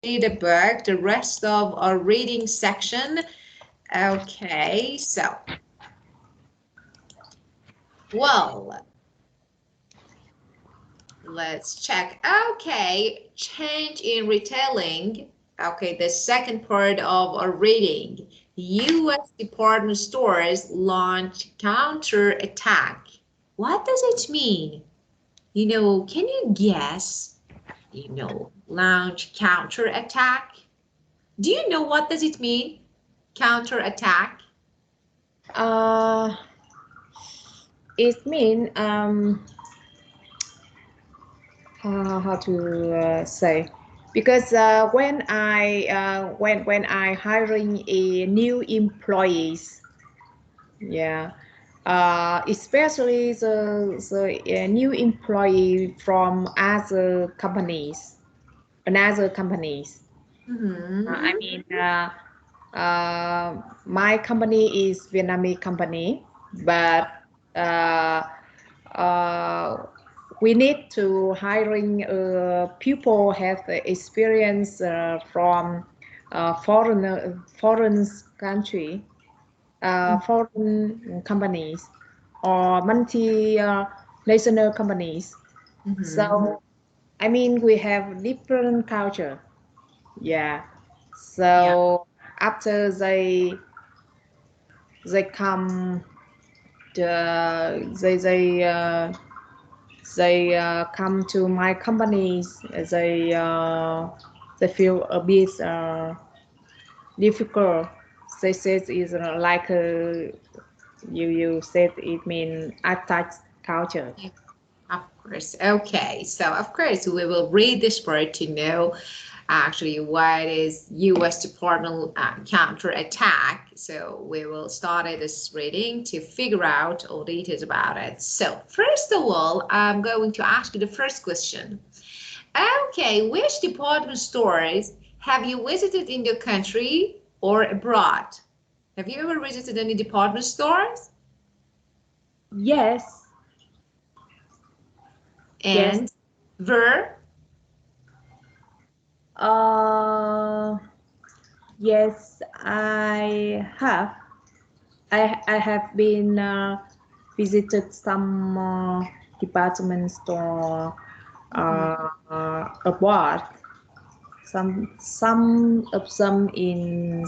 read a book, the rest of our reading section. Okay, so, well, let's check. Okay, change in retailing. Okay, the second part of our reading. U.S. department stores launch counterattack. What does it mean? Can you guess? Launch counterattack. Do you know what does it mean? Counterattack? Uh, it means how to say, because when I hiring a new employees, yeah, especially the new employee from another companies. I Mm-hmm. mean, my company is Vietnamese company, but uh, uh, we need to hiring people have the experience from foreign country, foreign companies or multi national companies. Mm-hmm. So I mean we have different culture. Yeah. Yeah. So after they come they come to my companies. They feel a bit difficult. They said it's like you said it mean attached culture. Yeah, of course. Okay, so of course we will read this part to know actually what is U.S. Department counterattack. So we will start this reading to figure out all details about it. So first of all, I'm going to ask you the first question. Okay, which department stores have you visited in your country or abroad? Have you ever visited any department stores? Yes, yes. And where? Uh, yes, I have. I have been visited some department store Mhm. abroad. Some of them in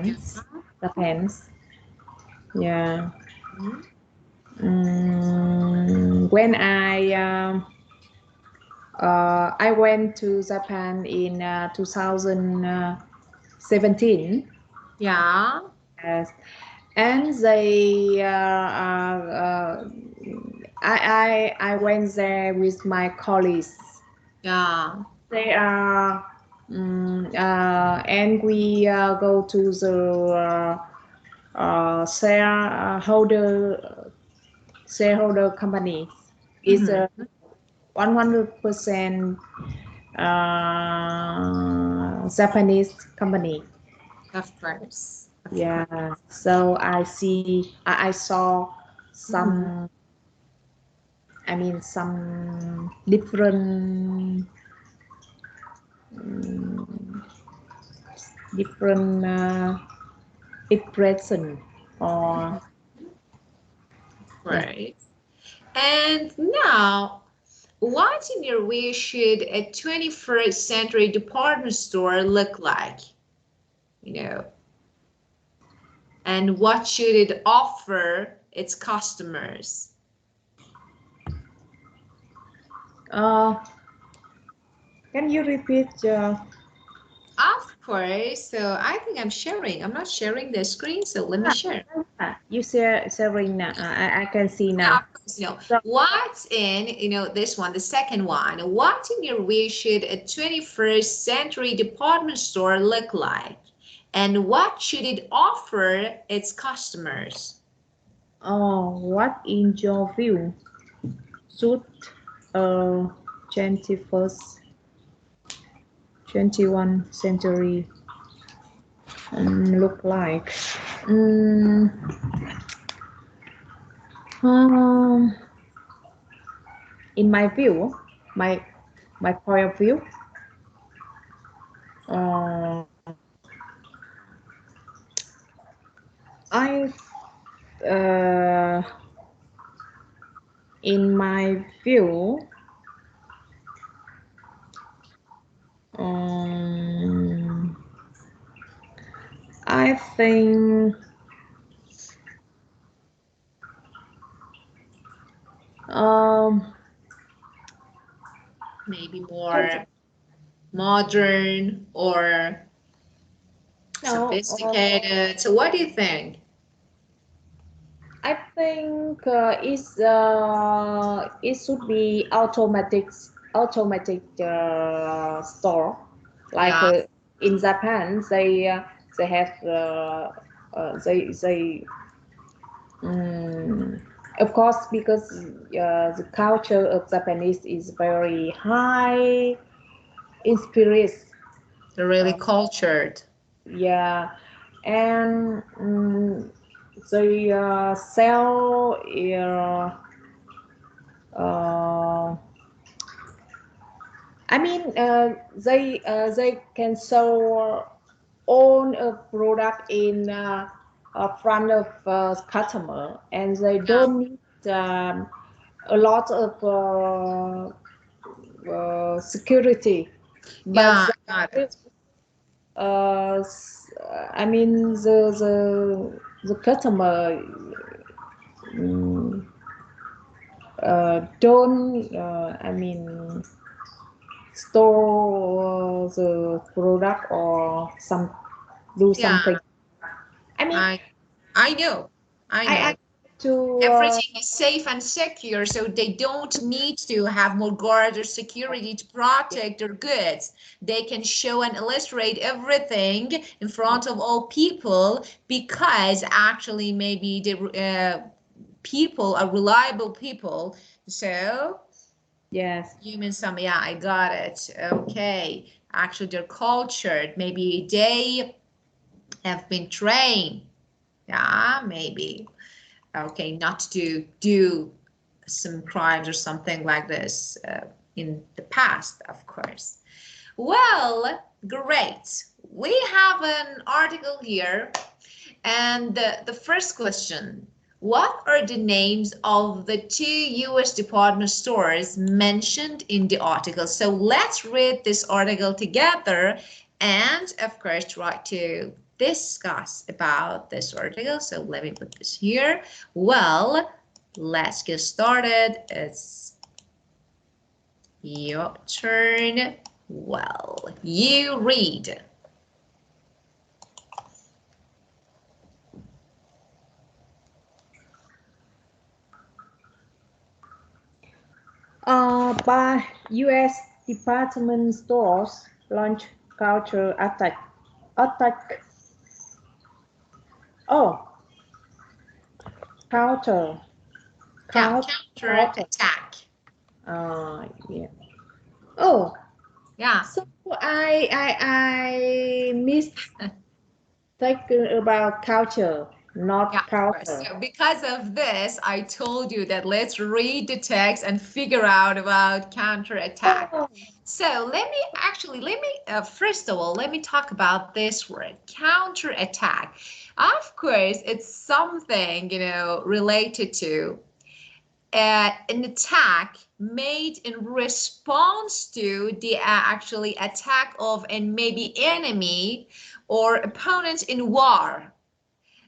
Yeah. Japan. Yeah. Mhm. When I went to Japan in 2017. Yeah. Yes. And I went there with my colleagues. Yeah. They are and we go to the shareholder company. It's a Mhm. 100% Japanese company. Of course. Of course. Yeah. So I saw Mhm. some. I mean some different um, different expression or yeah. Right. And now, what in your way should a 21st century department store look like? You know, and what should it offer its customers? Uh, can you repeat? Of course. So I think I'm sharing. I'm not sharing the screen, so let me share. You sharing now. I can see Yeah, now. of course, So, what's in, this one, the second one, what in your way should a 21st century department store look like? And what should it offer its customers? what in your view should uh 21st 21 century look like? Mm, um, in my view, my my point of view, uh, in my view, um, I think um, Maybe more modern or no, sophisticated. So what do you think? I think it should be automatic store. Like Yeah, in Japan, they have they um, of course because the culture of Japanese is very high in spirits. they're really Uh, cultured. yeah, and they sell. Uh, I mean, they can sell own a product in front of customer, and they Yeah, don't need a lot of security. But yeah, I got it. I mean, the customer mm, don't. I mean, store the product or do Yeah, something. I mean, I I know. I I know. to Everything is safe and secure, so they don't need to have more guards or security to protect their goods. They can show and illustrate everything in front of all people because actually maybe the people are reliable people. So yes, human some, yeah, I got it. Okay. Actually, they're cultured. Maybe they have been trained. Yeah, maybe. Okay, not to do some crimes or something like this in the past, of course. Well, great. We have an article here, and the first question, what are the names of the two US department stores mentioned in the article? So let's read this article together and, of course, try to discuss about this article. So let me put this here. Well, let's get started. It's your turn. Well, you read. by U.S. department stores launch culture attack. Oh, counter, Counter counter. attack. Yeah. Oh, Yeah. so I mistake about culture, Yeah, not of course. culture. So because of this, I told you that let's read the text and figure out about counterattack. Oh, So first of all, let me talk about this word, counterattack. Of course, it's something, related to an attack made in response to the actually attack of a maybe enemy or opponent in war.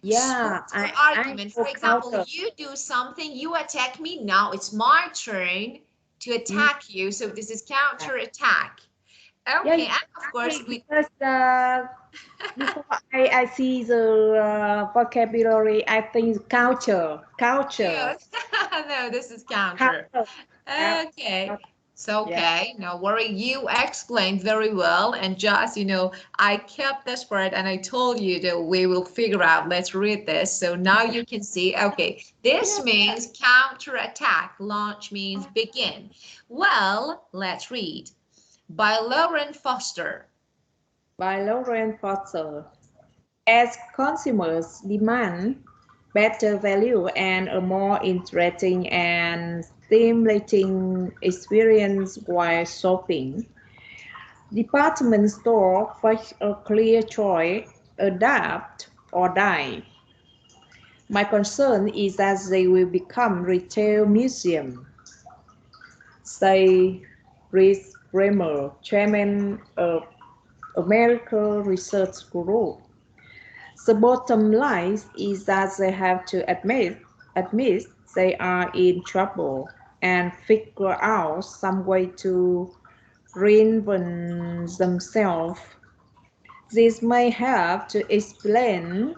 yeah, Short I argument. For know example, counter. you do something, you attack me. Now it's my turn to Mm, attack you. So this is counter attack. yeah, Okay, yeah, and of course I, we. because before I see the vocabulary, I think culture, Yes. No, this is counter. culture. Yeah, Okay. It's yeah, okay. No worry. You explained very well. And just, I kept this word and I told you that we will figure out. Let's read this. So now you can see, okay, this yeah. means counterattack. Launch means begin. Well, let's read. By Lauren Foster. By Lauren Foster. As consumers demand better value and a more interesting and stimulating experience while shopping, department store face a clear choice: adapt or die. My concern is that they will become retail museum, say Rhys Bremer, chairman of American Research Group. The bottom line is that they have to admit they are in trouble and figure out some way to reinvent themselves. This may help to explain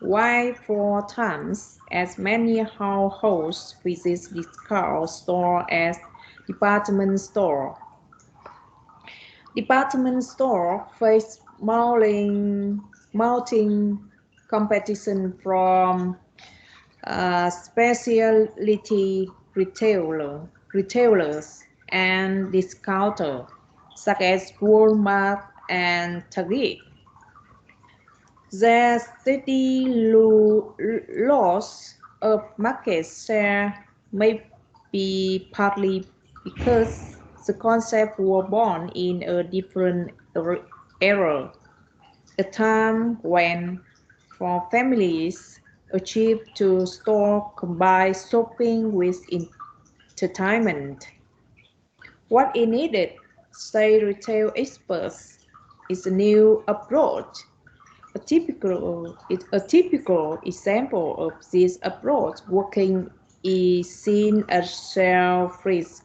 why for times as many households visit discount store as department store. Department store face mounting competition from specialty retailers and discounters such as Walmart and Target. Their steady loss of market share may be partly because the concept was born in a different era, a time when, for families, achieved to store combined shopping with entertainment. What is needed, say retail experts, is a new approach. A typical example of this approach working is seen at Shellfish.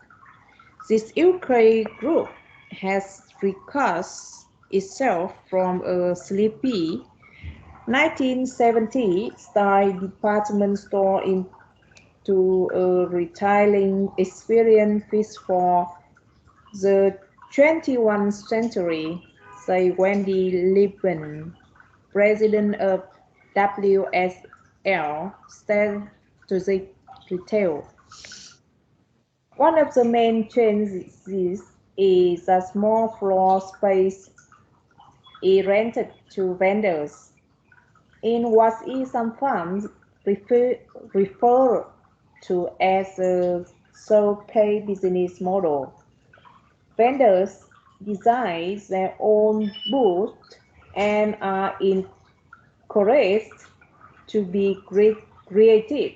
This UK group has recast itself from a sleepy 1970s style department store into a retailing experience fit for the 21st century, say Wendy Lippman, president of WSL Strategic Retail. One of the main changes is a small floor space is rented to vendors. In what is sometimes referred to as a sole-pay business model, vendors design their own booth and are encouraged to be creative.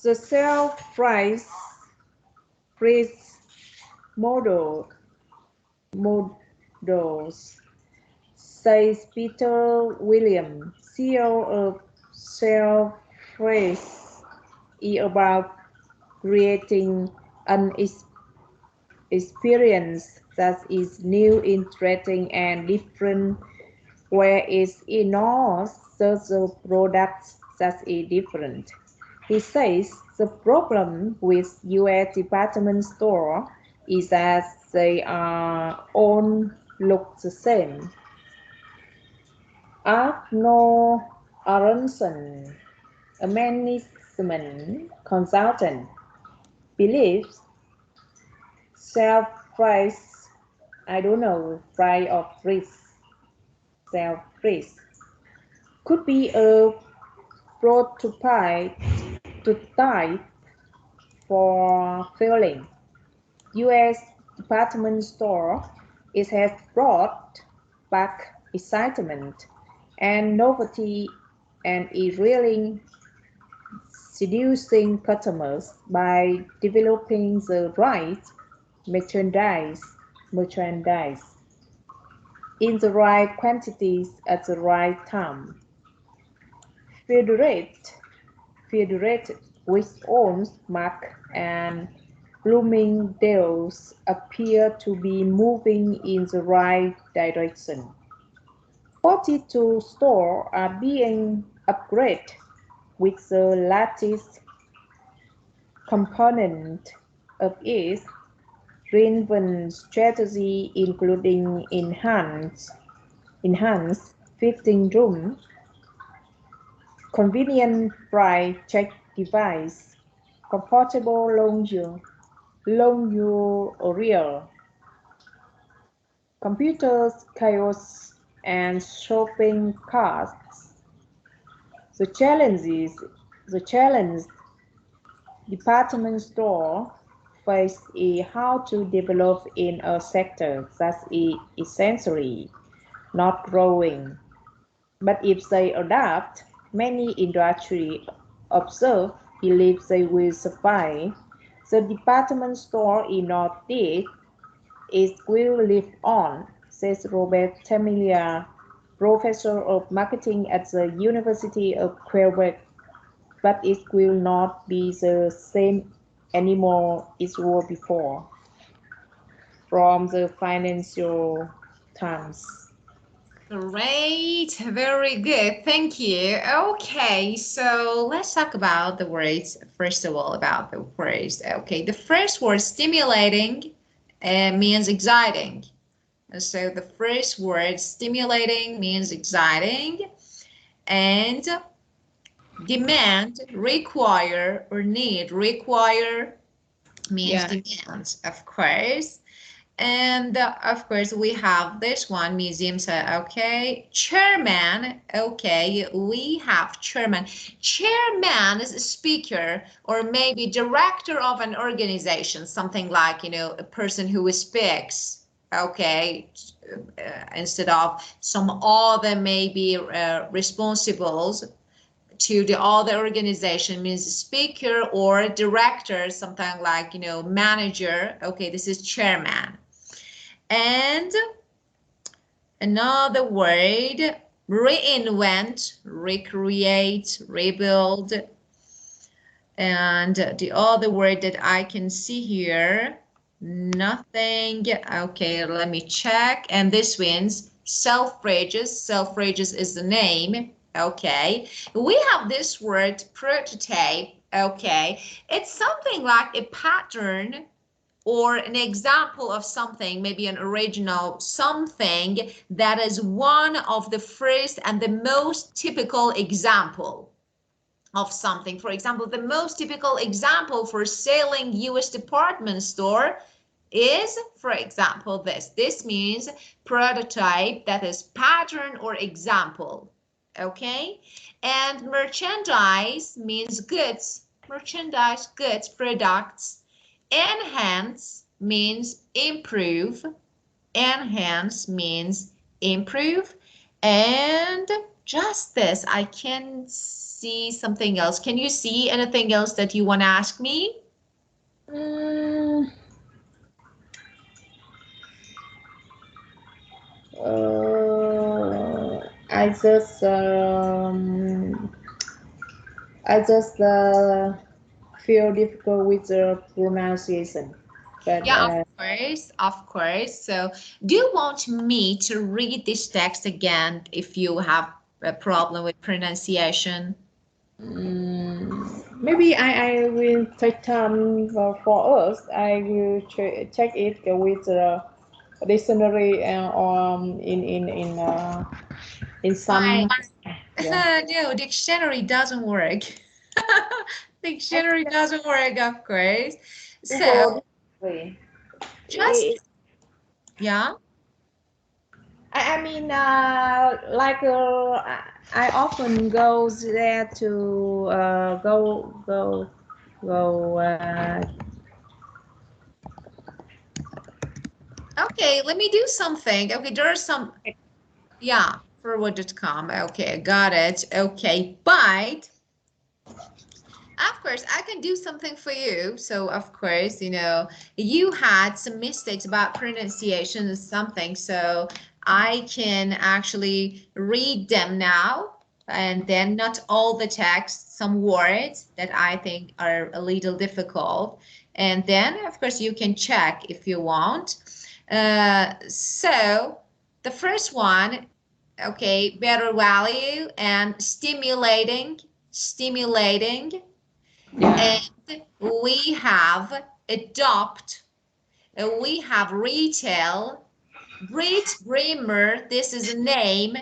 The self-price model models, says Peter Williams, CEO of Self-Price, is about creating an experience that is new, interesting, and different, where it's enormous the products that is different. He says the problem with US department store is that they all look the same. Arno Aronson, a management consultant, believes self-price, I don't know, price of risk, self-price, could be a prototype for failing. US department store it has brought back excitement and novelty and is really seducing customers by developing the right merchandise merchandise in the right quantities at the right time. Federate Federate with owns Mark and Bloomingdale's appear to be moving in the right direction. 42 stores are being upgraded with the latest component of its reinvent strategy, including enhanced fitting room, convenient price check device, comfortable lounge area, computers, kiosks, and shopping carts. The challenge is the challenge department store face is how to develop in a sector that is essentially not growing. But if they adapt, Many industry observe believe they will survive. The department store is not dead, it will live on, says Robert Tamilia, professor of marketing at the University of Quebec, but it will not be the same anymore it was before. From the Financial Times. Great, very good. Thank you. Okay, so let's talk about the words. First of all, about the words. Okay, the first word stimulating means exciting. So the first word stimulating means exciting, and demand, require, or need. Require means Yeah, demand, of course. And of course, we have this one, museum said, okay. Chairman, okay, we have chairman. Chairman is a speaker or maybe director of an organization, something like, a person who speaks, okay, instead of some other maybe responsibles to the other organization means speaker or director, something like, manager. Okay, this is chairman. And another word, reinvent, recreate, rebuild. And the other word that I can see here, nothing. Okay, let me check. And this one's Selfridges. Selfridges is the name. Okay, we have this word prototype. Okay, it's something like a pattern or an example of something, maybe an original something that is one of the first and the most typical example of something. For example, the most typical example for selling US department store is, for example, this. This means prototype, that is pattern or example. Okay? And merchandise means goods. Merchandise, goods, products. Enhance means improve. Enhance means improve. And just this, I can see something else. Can you see anything else that you want to ask me? Mm, I just feel difficult with the pronunciation, but Yeah, of course, of course. So, do you want me to read this text again if you have a problem with pronunciation? maybe I will take time for us. I will check it with the dictionary in I some yeah. no, dictionary doesn't work. Dictionary doesn't work, of course. So, Google dictionary. just yeah. I mean, I often go there to go. Okay, let me do something. Okay, there are some, yeah, forward.com. Okay, I got it. Okay, but of course, I can do something for you. So, of course, you had some mistakes about pronunciation or something. So, I can actually read them now. And then not all the text, some words that I think are a little difficult. And then, of course, you can check if you want. So, the first one, okay, better value and stimulating, Yeah. and we have adopt, we have retail, Brit Bremer, this is a name,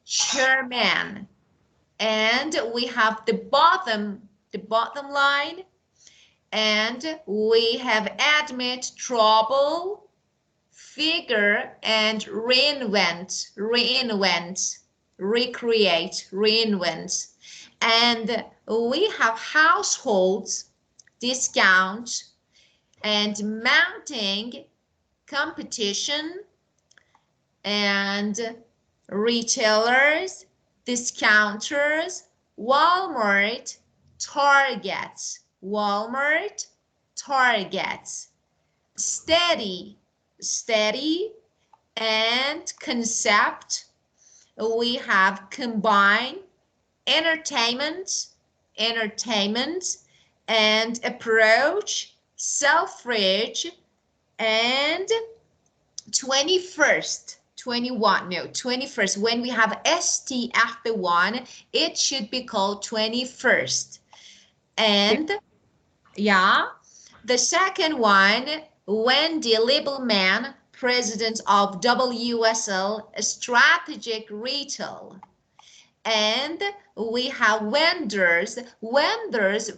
chairman, and we have the bottom line, and we have admit, trouble, figure, and reinvent, recreate, reinvent. And we have households, discount, and mounting, competition, and retailers, discounters, Walmart, Target. Walmart, Target. Steady, steady, and concept. We have combine, entertainment, entertainment, and approach, self-reach, and 21st, 21, no, 21st. When we have st after one, it should be called 21st. And yeah, the second one, Wendy Liebelman, president of WSL Strategic Retail. And we have vendors,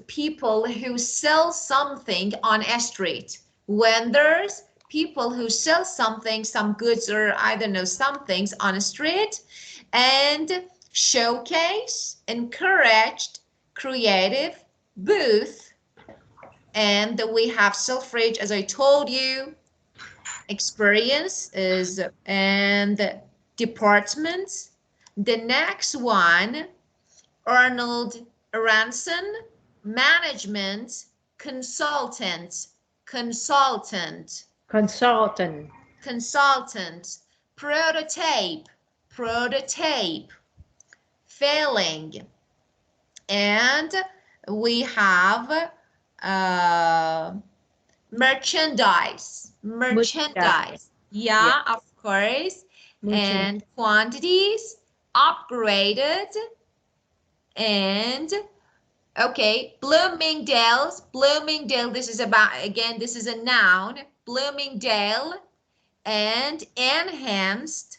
people who sell something on a street. Vendors, people who sell something, some goods, or I don't know, some things on a street. And showcase, encouraged, creative, booth. And we have self-reach, as I told you, experience is, and departments. The next one, Arnold Ranson, management, consultant, consultant, consultant, consultant, prototype, prototype, failing. And we have merchandise, merchandise. yeah, Yeah, of course. merchandise, And quantities, upgraded, and okay, Bloomingdale's, Bloomingdale, this is about, again, this is a noun, Bloomingdale, and enhanced,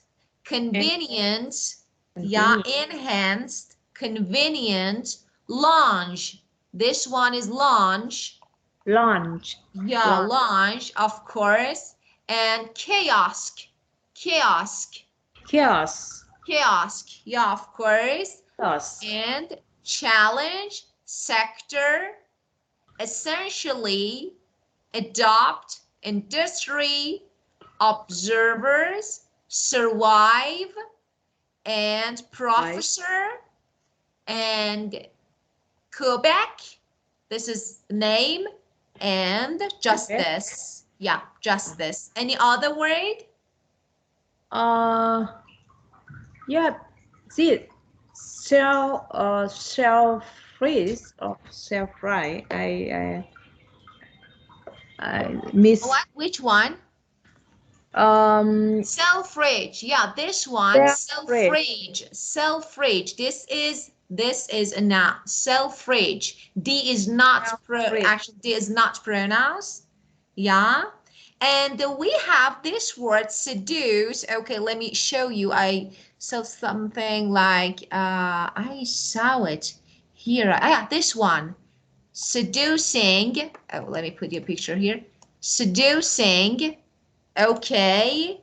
and convenient, yeah, convenient, enhanced, convenient, launch, this one is launch, launch, yeah, launch, launch, of course, and kiosk, kiosk, kiosk, kiosk, yeah, of course, kiosk, and challenge, sector, essentially, adopt, industry, observers, survive, and right? professor, and Quebec, this is name, and Quebec. justice. Yeah, justice. Any other word? Uh, yeah, see, self freeze or self fry. I miss What? Which one? um Self-rage. Yeah, this one, self freeze. self-rage. Self-rage. This is a noun. Self-rage. D is not Self freeze. actually D is not pronounced. Yeah. And we have this word seduce. Okay, let me show you. I saw something like I saw it here. Ah, yeah, this one. Seducing. Oh, let me put your picture here. Seducing. Okay,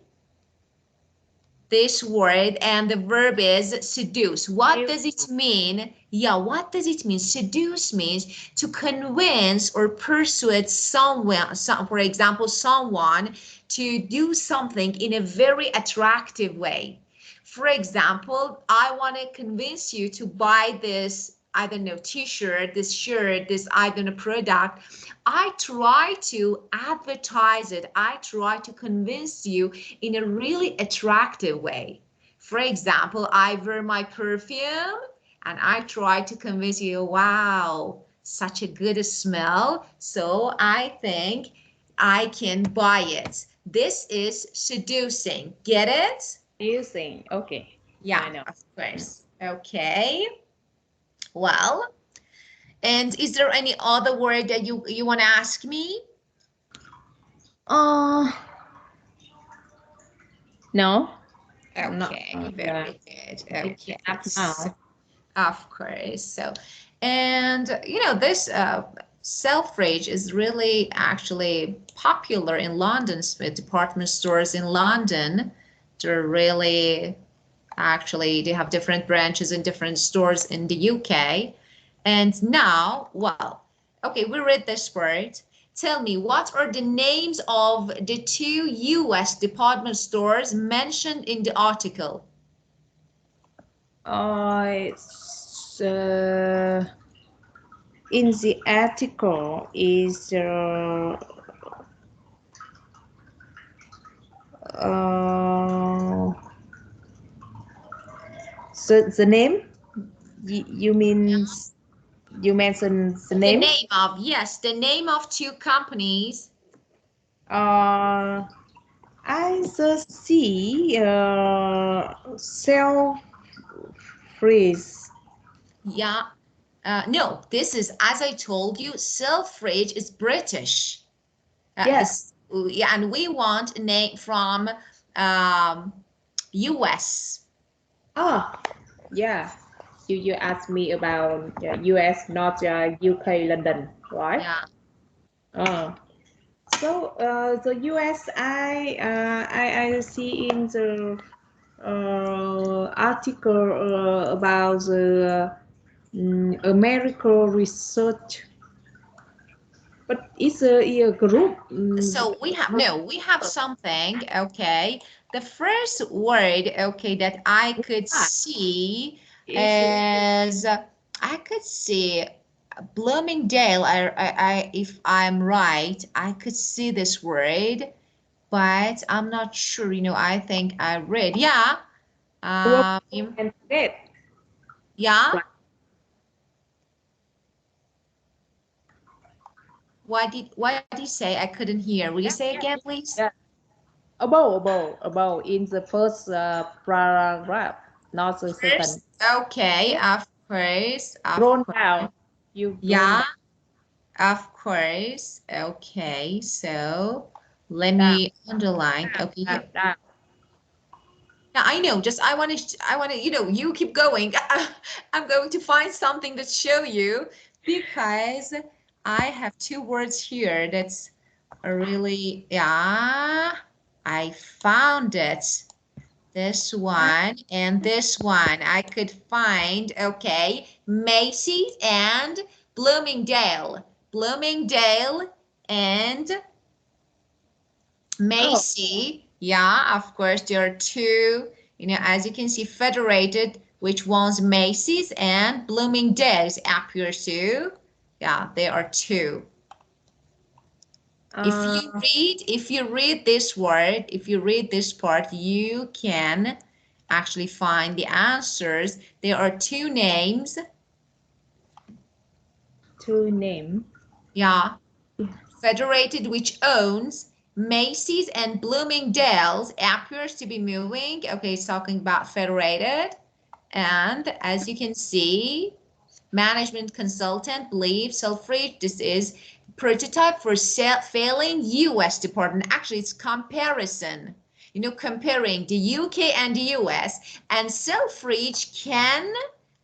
this word, and the verb is seduce. What does it mean? Yeah, what does it mean? Seduce means to convince or persuade someone, for example, someone to do something in a very attractive way. For example, I want to convince you to buy this, I don't know, t-shirt, this shirt, this, I don't know, product. I try to advertise it. I try to convince you in a really attractive way. For example, I wear my perfume and I try to convince you, wow, such a good smell. So I think I can buy it. This is seducing. Get it? Using. Okay, Yeah, I know. of course. Okay. Well, and is there any other word that you want to ask me? Uh, no, not. Okay, Yeah, very good. it's Okay, enough now. of course. So, and this self-rage is really actually popular in London, department stores in London. They're really actually, they have different branches in different stores in the UK. And now, well, okay, we read this part. Tell me, what are the names of the two US department stores mentioned in the article? in the article is uh, the name. You mean you mentioned the The name? name of, yes, the name of two companies. Uh, I just see self freeze. Yeah. No, this is, as I told you, Selfridge is British. Yeah. Is yeah, and we want a name from um, US. Ah, yeah. You asked me about US, not UK, London, right? Yeah. Uh, so the US, I see in the article about the American research, but it's a group. So we have, no, we have something, okay. The first word, okay, that I could see Is is, I could see Bloomingdale. If I'm right, I could see this word, but I'm not sure. I think I read, yeah, Romeo um, and Juliet, yeah. right? What did you say? I couldn't hear. Will you Yeah, say yeah, again, please? yeah. Above in the first paragraph, not the second. First, okay, of course, of Brown course. down. You brown Yeah, of course. Okay, so let down, me underline. Okay, down, here. down. Now I know, just I want to, you keep going. I'm going to find something to show you because I have two words here that's really, yeah, I found it. This Ah, one and this one I could find, okay, Macy's and Bloomingdale. Bloomingdale and oh, Macy. Yeah, of course, there are two, as you can see, federated, which one's Macy's and Bloomingdale's appears to. Yeah, there are two. uh, If you read this word, if you read this part, you can actually find the answers. There are two names. to name. Yeah. Federated, which owns Macy's and Bloomingdale's, appears to be moving. Okay, it's talking about Federated. And as you can see, management consultant believes Selfridge, this is prototype for failing US department. Actually, it's comparison. Comparing the UK and the US, and Selfridge can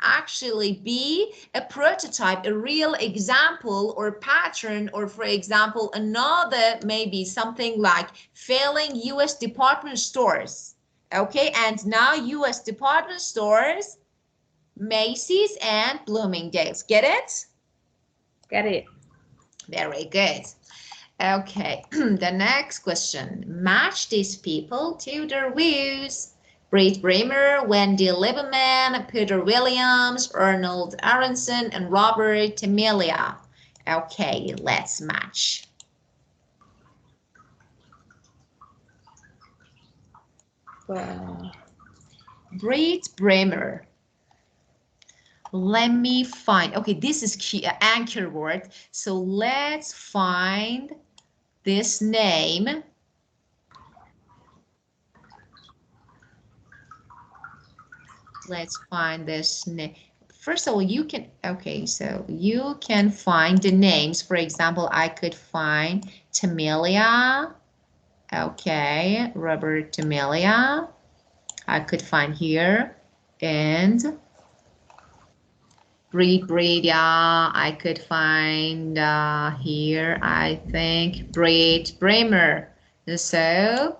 actually be a prototype, a real example or pattern, or for example, another maybe something like failing US department stores. Okay, and now US department stores, Macy's and Bloomingdale's. Get it? Get it? Very good. Okay, the next question. Match these people to their views. Britt Bremer, Wendy Lieberman, Peter Williams, Arnold Aronson, and Robert Temilia. Okay, let's match. Uh, Britt Bremer. Let me find. Okay, this is key, anchor word. So let's find this name. Let's find this name. First of all, okay, so you can find the names. For example, I could find Tamilia. Okay, Robert Tamilia. I could find here. And Breed, yeah, I could find here, I think, Breed Bremer. So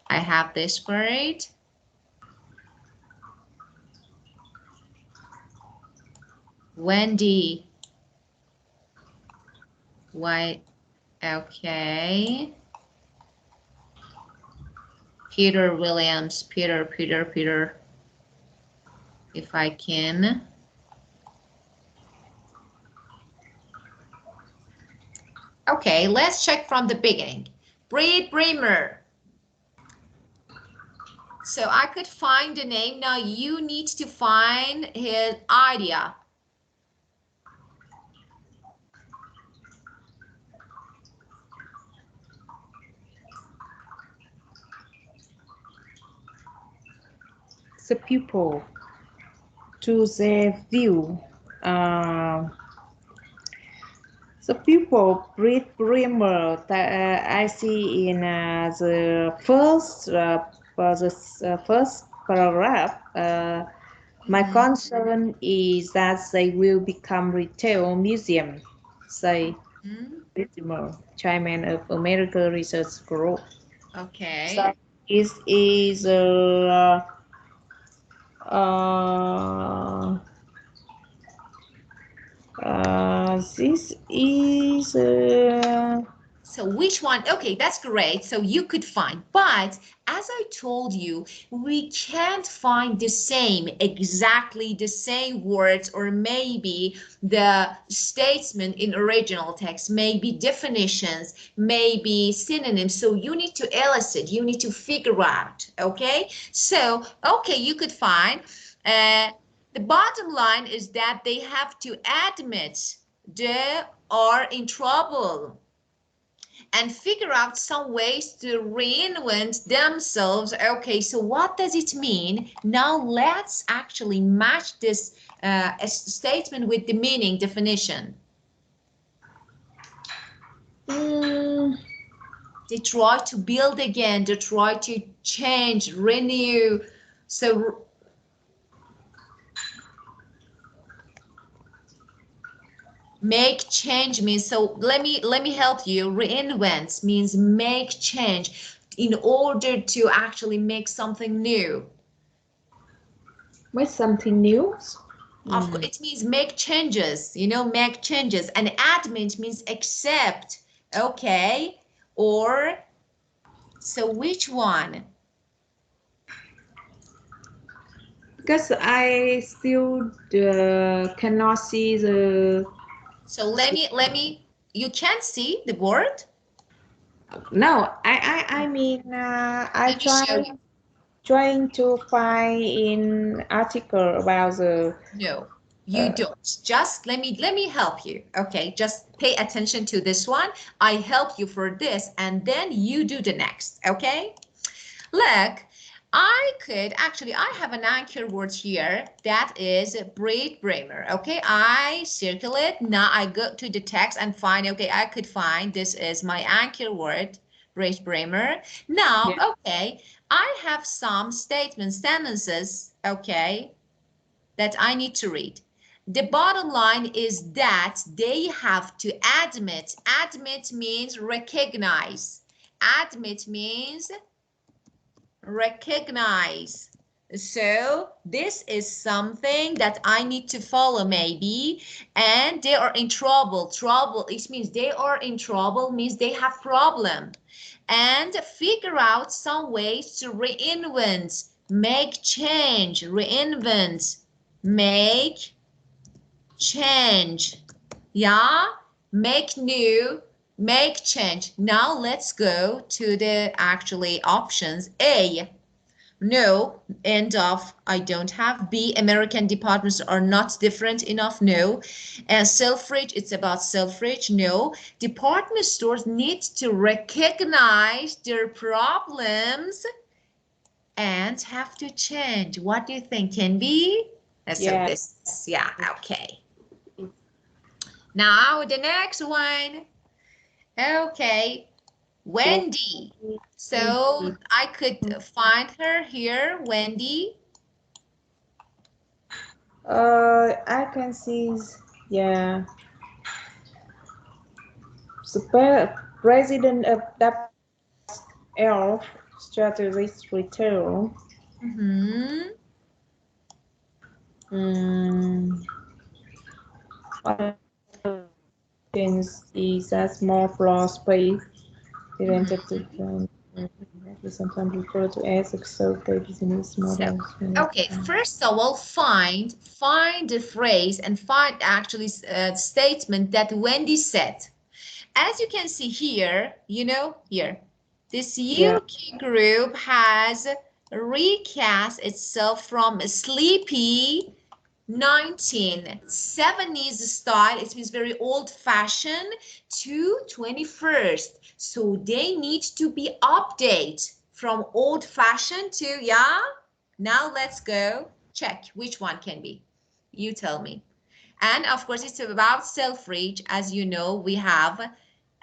I have this word. Wendy. White. Okay. Peter Williams. Peter. If I can. Okay, let's check from the beginning. Breed Bremer. So I could find the name. Now you need to find his idea. The pupil to their view. Uh, the pupil breed primer that I see in the first paragraph. My Mhm. concern is that they will become retail museum, say Mhm. Whitmer, chairman of American Research Group. So Okay. this is uh, this is So which one? Okay, that's great. So you could find, but as I told you, we can't find the same, exactly the same words, or maybe the statement in original text, maybe definitions, maybe synonyms. So you need to elicit, you need to figure out, okay? So, okay, you could find, uh, the bottom line is that they have to admit they are in trouble and figure out some ways to reinvent themselves. Okay, so what does it mean? Now let's actually match this statement with the meaning definition. mm, They try to build again, they try to change, renew. So make change means, so let me help you. Reinvent means make change in order to actually make something new. make something new. Of course, Mm. it means make changes, make changes. And admit means accept. Okay. Or, so which one? Because I still cannot see the. So you can't see the word? No, I mean I Let me show you. trying to find in article about the No, you uh, don't. Just let me help you. Okay, just pay attention to this one. I help you for this, and then you do the next. Okay. Look, I have an anchor word here that is Braid Bramer. Okay, I circle it. Now I go to the text and find, okay, I could find this is my anchor word, Braid Bramer. Now, yeah. okay, I have some statements, sentences, okay, that I need to read. The bottom line is that they have to admit. Admit means recognize. Admit means recognize. So this is something that I need to follow maybe. And they are in trouble. Trouble, it means they are in trouble, means they have problem. And figure out some ways to reinvent, make change, reinvent, make change. Yeah, make new, make change. Now let's go to the actually options. A, no, end of, I don't have. B, American departments are not different enough. No. And Selfridge, it's about Selfridge. No. Department stores need to recognize their problems and have to change. What do you think can be? So Yeah. this, yeah, okay. Now the next one. Okay, Wendy. So I could find her here, Wendy. I can see, yeah, the president of WL Strategic Retail. Mm-hmm. Mm, is a small floor space rented to we sometimes refer to as exotic business So, models. okay, first of all, find the phrase and find actually a statement that Wendy said. as you can see here, here, this Yeah. UK group has recast itself from sleepy 1970s style, it means very old-fashioned, to 21st. So they need to be updated from old-fashioned to, yeah? Now let's go check which one can be. You tell me. And of course, it's about self-reach. As you know, we have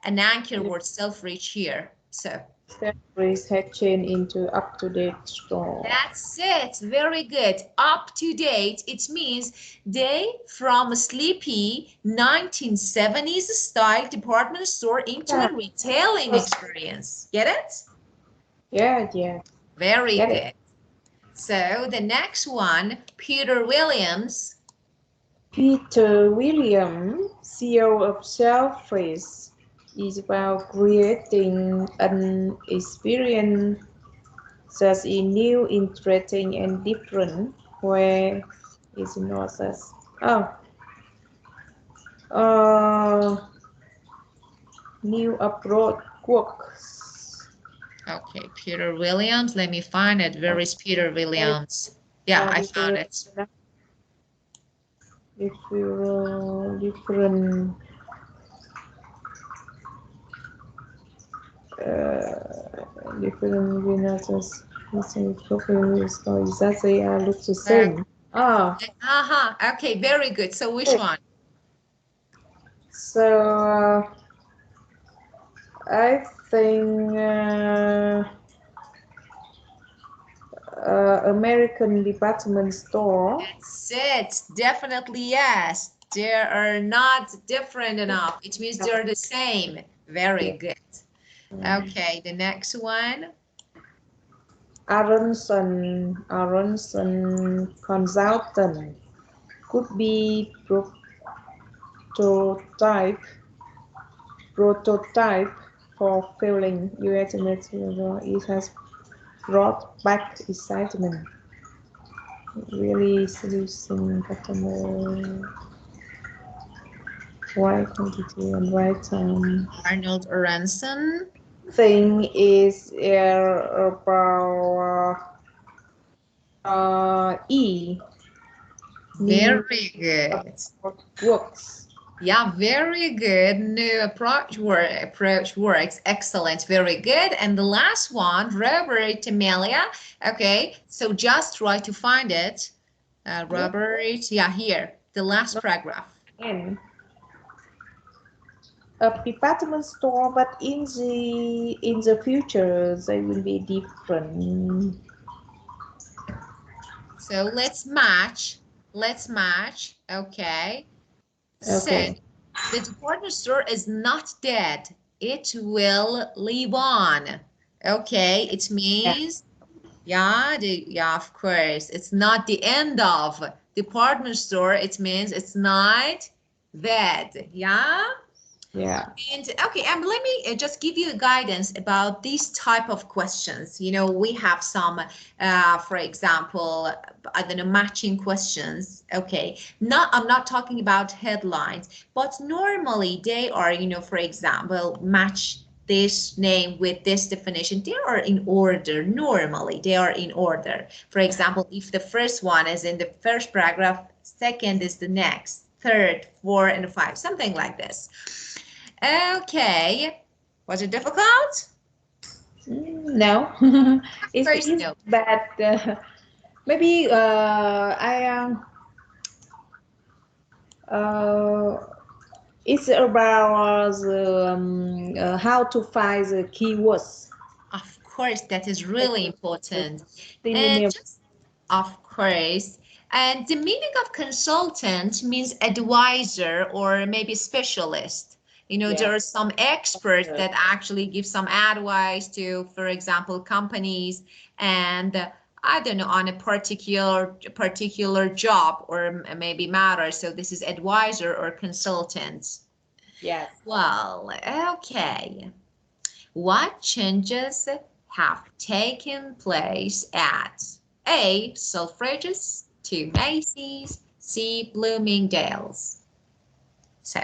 an anchor word self-reach here. So Salaries had changed into up-to-date store. that's it. Very good. Up to date. It means they from a sleepy 1970s style department store into Yeah. a retailing experience. Get it? Yeah, yeah. Very Get it. good. So the next one, Peter Williams. Peter William, CEO of Selfridges, is about creating an experience that's new, interesting, and different. Where is not as oh, uh, new approach works. Okay, Peter Williams. Let me find it. Where is Peter Williams? Yeah, I found Different, it. different different businesses. That they are look the Uh, same. Ah, Okay, very good. So which okay. one? So I think American department store. That's it. Definitely yes. They are not different enough. It means they're the same. Very Yeah. good. Okay, the next one. Aronson consultant could be prototype prototype for failing US material. It has brought back excitement. Really solution customer right quantity and right time. Arnold Aronson. Thing is about E new Very good. works. Yeah, very good. New approach works. Excellent. Very good. And the last one, Robert Amelia. Okay, so just try to find it. Yeah. Robert, yeah, here, the last Not paragraph. in a department store, but in the future they will be different. So let's match. Let's match. Okay. So Okay. the department store is not dead. It will live on. Okay. It Yeah. means, yeah, yeah, of course. It's not the end of department store. It means it's not dead. Yeah. Yeah. And okay, let me just give you a guidance about these type of questions. We have some, for example, I don't know, matching questions. Okay, I'm not talking about headlines, but normally they are, for example, match this name with this definition. They are in order. Normally, they are in order. For example, if the first one is in the first paragraph, second is the next, third, four, and five, something like this. Okay. Was it difficult? No, Of course, it's no. bad. Maybe I uh, it's about how to find the keywords. Of course, that is really important. And Synonym. just, of course, and the meaning of consultant means advisor or maybe specialist. Yeah. There are some experts that actually give some advice to, for example, companies and I don't know, on a particular job or maybe matter. So this is advisor or consultant. Yes. Well, okay. What changes have taken place at A. Selfridges, to Macy's, C. Bloomingdale's? So,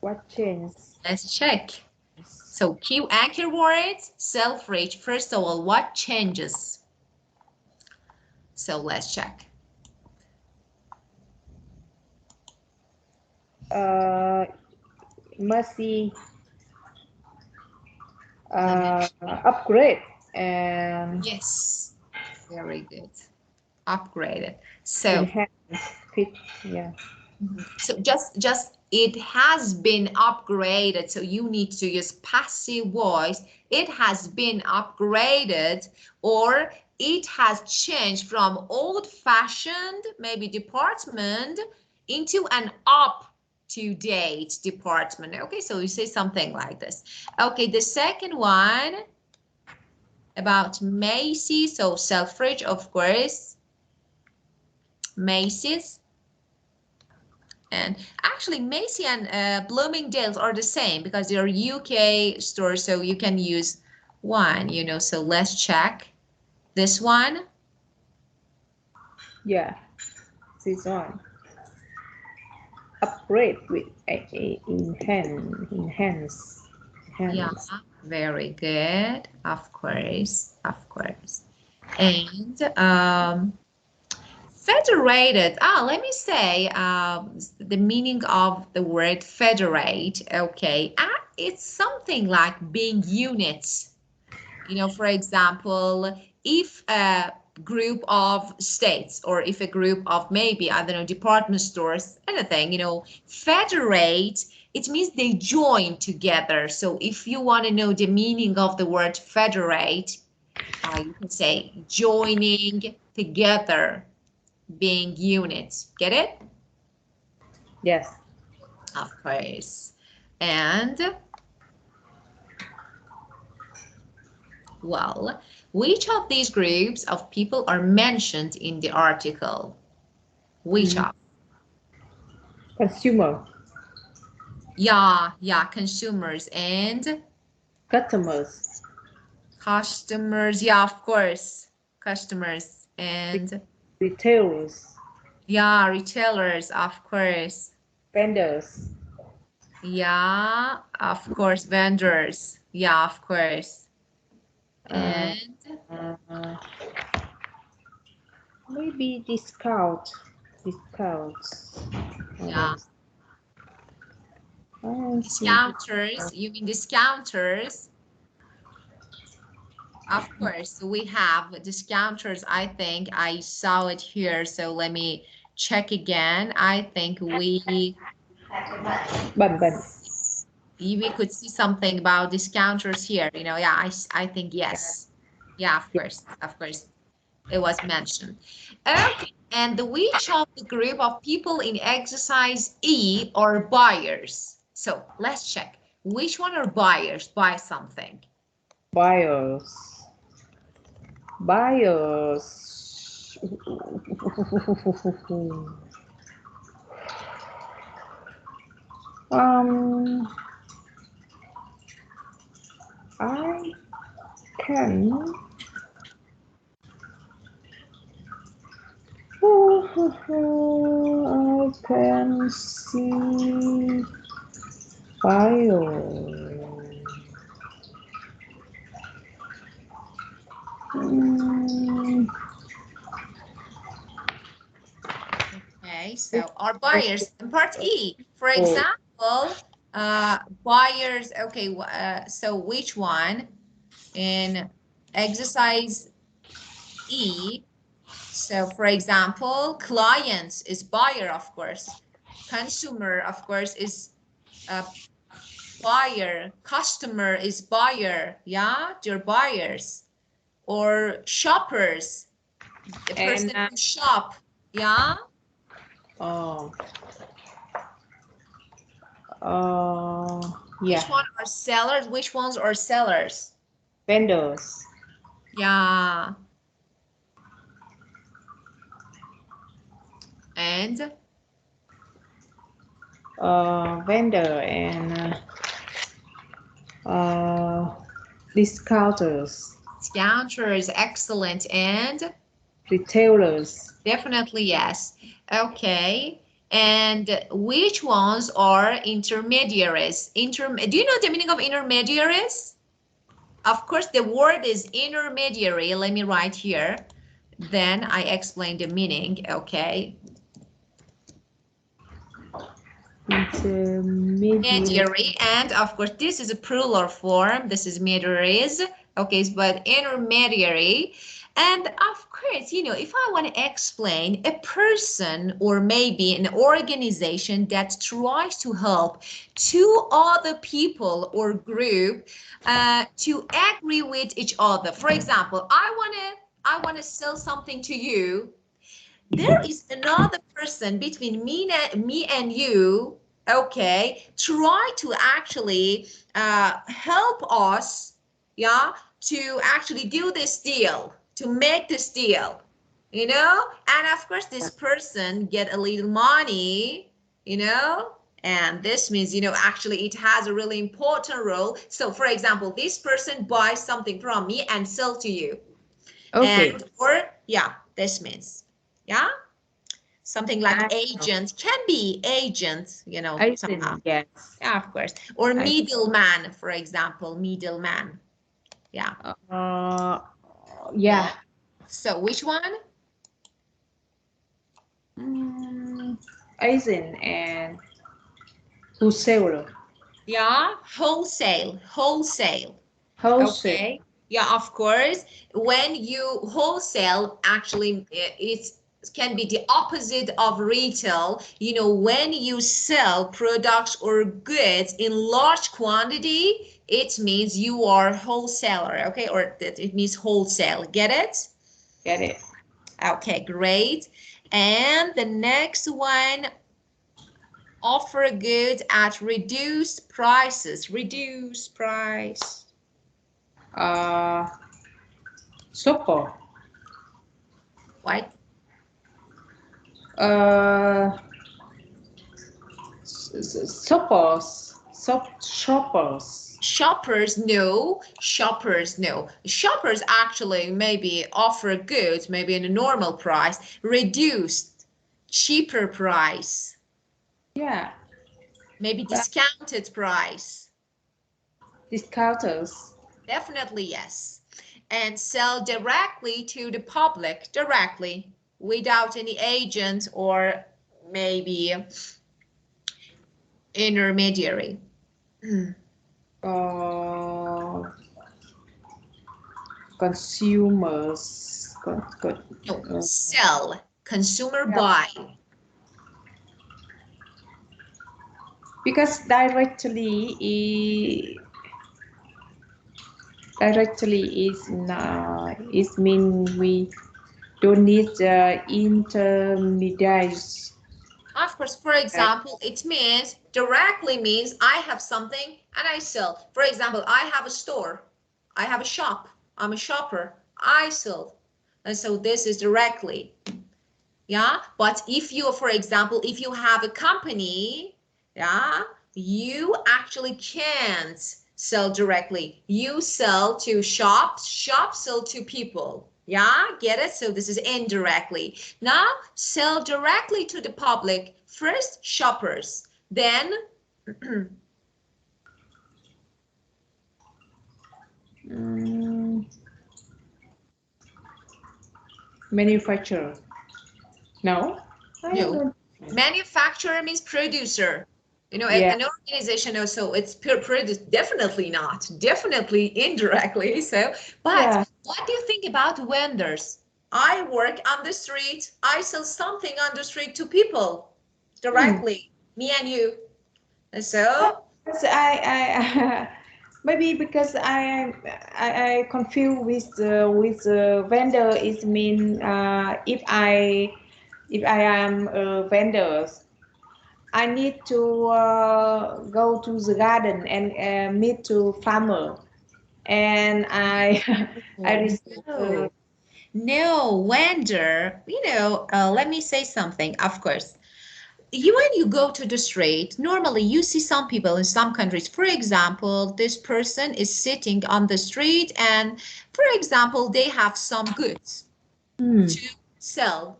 What changes? Let's check. So key anchor words, Selfridge. First of all, what changes? So let's check. Mercy Let me. upgrade and Yes, very good. Upgraded. So enhance fit. Yeah. so just it has been upgraded. So you need to use passive voice. It has been upgraded, or it has changed from old-fashioned, maybe department, into an up-to-date department. Okay, so you say something like this. Okay, the second one about Macy's. So Selfridge, of course, Macy's. And actually, Macy and Bloomingdale's are the same because they're UK stores, so you can use one, you know. So let's check this one. Yeah. This one. Upgrade with Yeah, enhance. very good. Of course, of course. And federated. Let me say the meaning of the word federate. Okay, it's something like being units. You know, for example, if a group of states or if a group of maybe, I don't know, department stores, anything, you know, federate, it means they join together. So if you want to know the meaning of the word federate, you can say joining together, being units. Get it? Yes. Of course. And well, which of these groups of people are mentioned in the article? Which Mm. of? Consumer. Yeah, consumers and Customers. customers. Yeah, of course, customers and Retailers. yeah, retailers, of course. Vendors. Yeah, of course, vendors. Yeah, of course. Uh, And uh, maybe discount. Discounts. yeah, I don't see. discounters. You mean discounters? Of course, we have discounters. I think I saw it here. So let me check again. I think Bần bần. we could see something about discounters here. You know, yeah, I think yes. Yeah, of course, it was mentioned. Okay, and which of the group of people in exercise E are buyers? So let's check. Which one are buyers? Buy something. Buyers. Buyers. um, I can. I can see bio. Mm, Okay, so our buyers in part E, for example, buyers, okay, so which one in exercise E? So for example, clients is buyer, of course. Consumer, of course, is a buyer. Customer is buyer. Yeah, they're buyers. Or shoppers, the and person who shop. Yeah. uh, uh, yeah, Which one are sellers? Which ones are sellers? vendors, Yeah. And vendor and uh, discounters, discounters, excellent. And retailers. definitely yes. Okay. And which ones are intermediaries? Do you know the meaning of intermediaries? Of course, the word is intermediary. Let me write here. Then I explain the meaning, okay? Intermediary. Mediary, and of course, this is a plural form. This is mediaries, okay? But intermediary, and of course, you know, if I want to explain a person or maybe an organization that tries to help two other people or group to agree with each other. For example, I want to sell something to you. There is another person between me and you, okay, try to actually help us, yeah, to actually do this deal, to make this deal, you know. And of course this person get a little money, you know, and this means, you know, actually it has a really important role. So for example, this person buys something from me and sell to you, Okay. and or yeah, this means, yeah, something like I know. agent, can be agent, you know, somehow. Aisin, yes. Yeah, of course. Or I, middleman, for example, middleman. Yeah. uh, yeah. So which one? Mm, Aisin and wholesaler. Yeah, wholesale, wholesale. Wholesale. Okay. Yeah, of course. When you wholesale, actually, it can be the opposite of retail. You know, when you sell products or goods in large quantity, it means you are wholesaler, okay? Or that it means wholesale. Get it? Get it? Okay, great. And the next one, offer goods at reduced prices. Reduced price. Uh, Super. What? Uh, Suppers. Shoppers. Shoppers actually maybe offer goods maybe in a normal price, reduced, cheaper price, Yeah. maybe But discounted price. discounters. Definitely yes. And sell directly to the public, directly, without any agent or maybe intermediary. Uh, Consumers. No, Uh, sell, consumer yeah. buy. Because directly is not, is mean we don't need intermediaries. Of course, for example, it means directly means I have something and I sell. For example, I have a store, I have a shop, I'm a shopper, I sell. And so this is directly. Yeah. But if you, for example, if you have a company, yeah, you actually can't sell directly. You sell to shops, shops sell to people. Yeah, get it? So this is indirectly. Now sell directly to the public. First shoppers, then Mm, Manufacturer. No, I no. don't. Manufacturer means producer. You know, Yeah. an organization also it's produce, definitely not, definitely indirectly. So, but Yeah. what do you think about vendors? I work on the street. I sell something on the street to people Hmm. directly, me and you. And so, Because maybe because I confuse with vendor. It mean if I am a vendor, I need to go to the garden and meet to farmer, and I I oh, receive no, no, vendor, you know, let me say something, of course. You when you go to the street, normally you see some people in some countries. For example, this person is sitting on the street and, for example, they have some goods hmm, to sell.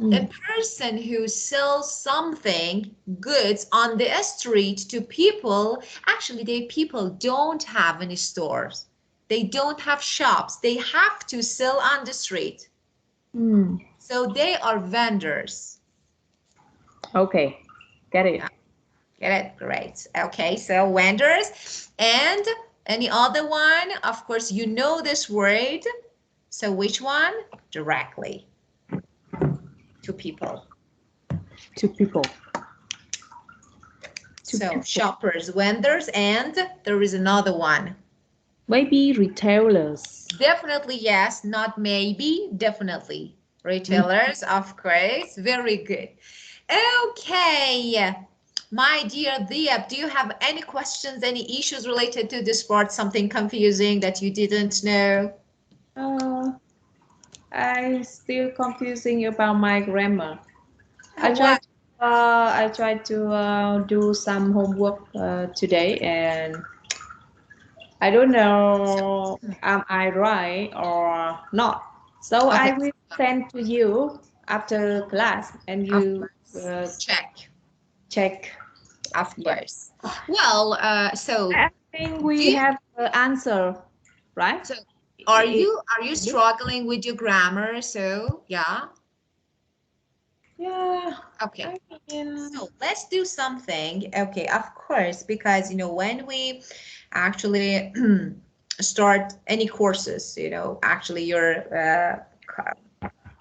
A person who sells something, goods on the street to people, actually they people don't have any stores. They don't have shops. They have to sell on the street. Mm. So they are vendors. Okay, get it. Yeah, get it? Great. Okay, so vendors. And any other one? Of course, you know this word. So which one? Directly to people. To people. To So people. shoppers, vendors, and there is another one. Maybe retailers. Definitely yes, not maybe, definitely. Mm. Retailers, of course. Very good. Okay, my dear Diep, do you have any questions, any issues related to this part? Something confusing that you didn't know? Uh, I still confusing about my grammar. I What? tried. I tried to do some homework today, and I don't know am I right or not. So Okay, I will send to you after class, and of you course. Check. check. Of Yeah. course. Well, so I think do we you, have the answer, right? so I- are you I- struggling with your grammar? So yeah. yeah. Okay. I mean, So let's do something. Okay, of course, because when we actually start any courses, actually your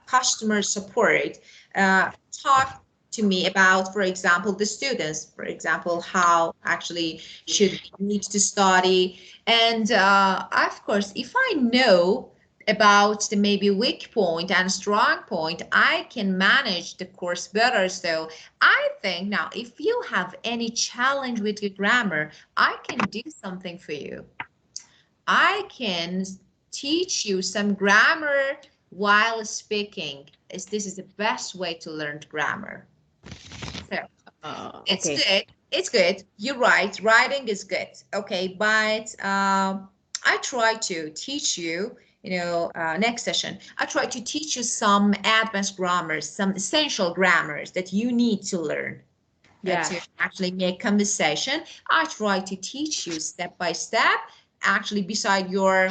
customer support, talk to me about, for example, the students, for example, how actually should we need to study. And of course, if I know about the maybe weak point and strong point, I can manage the course better. So I think now, if you have any challenge with your grammar, I can do something for you. I can teach you some grammar while speaking. This is the best way to learn grammar. So it's okay. good. It's good. You're right. Writing is good. Okay, but I try to teach you, next session, I try to teach you some advanced grammars, some essential grammars that you need to learn Yeah. to actually make conversation. I try to teach you step by step, actually beside your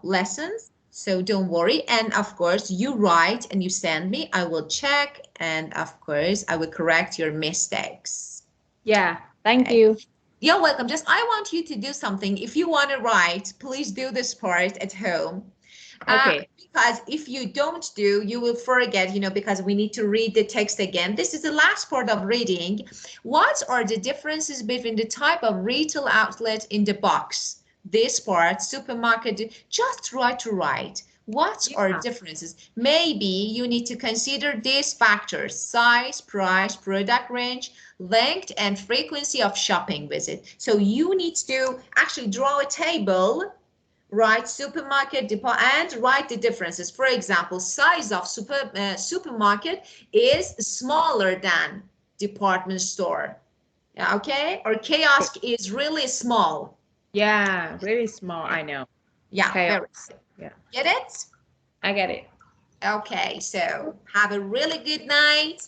lessons. So don't worry. And of course, you write and you send me. I will check, and of course, I will correct your mistakes. Yeah. Thank Okay. you. You're welcome. Just I want you to do something. If you want to write, please do this part at home. Okay. Because if you don't do, you will forget, because we need to read the text again. This is the last part of reading. What are the differences between the type of retail outlet in the box? This part, supermarket, just try to write. What are Yeah. differences? Maybe you need to consider these factors: size, price, product range, length, and frequency of shopping visit. So you need to actually draw a table, write supermarket depot, and write the differences. For example, size of supermarket is smaller than department store. Yeah, okay, or Okay. kiosk is really small. Yeah. Really small. Yeah, I know. yeah, Chaos. very good. Yeah. Get it? I get it. Okay, so have a really good night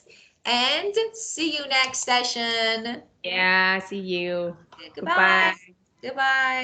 and see you next session. Yeah. See you. Goodbye. Goodbye. Goodbye.